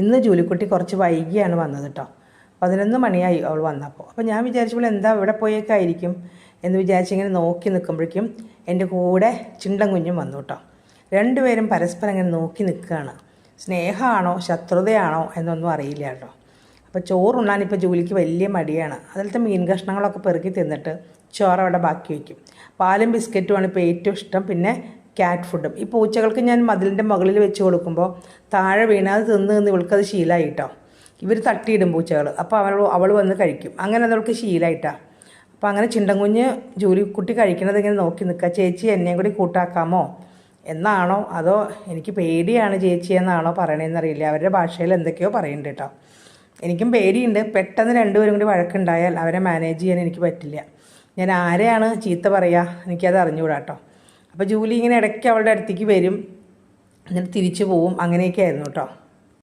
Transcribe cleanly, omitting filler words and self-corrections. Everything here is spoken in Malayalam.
ഇന്ന് ജൂലിക്കുട്ടി കുറച്ച് വൈകിയാണ് വന്നത് കേട്ടോ. 11 മണിയായി അവൾ വന്നപ്പോൾ. അപ്പോൾ ഞാൻ വിചാരിച്ചപ്പോൾ എന്താ ഇവിടെ പോയേക്കായിരിക്കും എന്ന് വിചാരിച്ചിങ്ങനെ നോക്കി നിൽക്കുമ്പോഴേക്കും എൻ്റെ കൂടെ ചിണ്ടൻ കുഞ്ഞും വന്നു കേട്ടോ. രണ്ടുപേരും പരസ്പരം ഇങ്ങനെ നോക്കി നിൽക്കുകയാണ്. സ്നേഹമാണോ ശത്രുതയാണോ എന്നൊന്നും അറിയില്ല കേട്ടോ. അപ്പോൾ ചോറുണ്ണാൻ ഇപ്പോൾ ജോലിക്ക് വലിയ മടിയാണ്. അതിലത്തെ മീൻ കഷ്ണങ്ങളൊക്കെ പെറുക്കി തിന്നിട്ട് ചോറ് അവിടെ ബാക്കി വയ്ക്കും. പാലും ബിസ്ക്കറ്റുമാണ് ഇപ്പോൾ ഏറ്റവും ഇഷ്ടം. പിന്നെ ക്യാറ്റ് ഫുഡും. ഈ പൂച്ചകൾക്ക് ഞാൻ മതിലിൻ്റെ മുകളിൽ വെച്ച് കൊടുക്കുമ്പോൾ താഴെ വീണാൽ തിന്ന് ഇവൾക്കത് ശീലമായിട്ടോ. ഇവർ തട്ടിയിടും പൂച്ചകൾ. അപ്പോൾ അവൾ വന്ന് കഴിക്കും. അങ്ങനെ അവൾക്ക് ശീലമായിട്ടാണ്. അപ്പോൾ അങ്ങനെ ചിണ്ടൻകുഞ്ഞ് ജോലിക്കുട്ടി കഴിക്കണത് ഇങ്ങനെ നോക്കി നിൽക്കുക. ചേച്ചി എന്നെയും കൂടി കൂട്ടാക്കാമോ എന്നാണോ അതോ എനിക്ക് പേടിയാണ് ചേച്ചി എന്നാണോ പറയണതെന്നറിയില്ല. അവരുടെ ഭാഷയിൽ എന്തൊക്കെയോ പറയുന്നുണ്ട് കേട്ടോ. എനിക്കും പേടിയുണ്ട്. പെട്ടെന്ന് രണ്ടുപേരും കൂടി വഴക്കുണ്ടായാൽ അവരെ മാനേജ് ചെയ്യാൻ എനിക്ക് പറ്റില്ല. ഞാൻ ആരെയാണ് ചീത്ത പറയുക എനിക്കത് അറിഞ്ഞുകൂടാ കേട്ടോ. അപ്പോൾ ജൂലി ഇങ്ങനെ ഇടയ്ക്ക് അവളുടെ അടുത്തേക്ക് വരും, എന്നിട്ട് തിരിച്ചു പോവും. അങ്ങനെയൊക്കെ ആയിരുന്നു കേട്ടോ.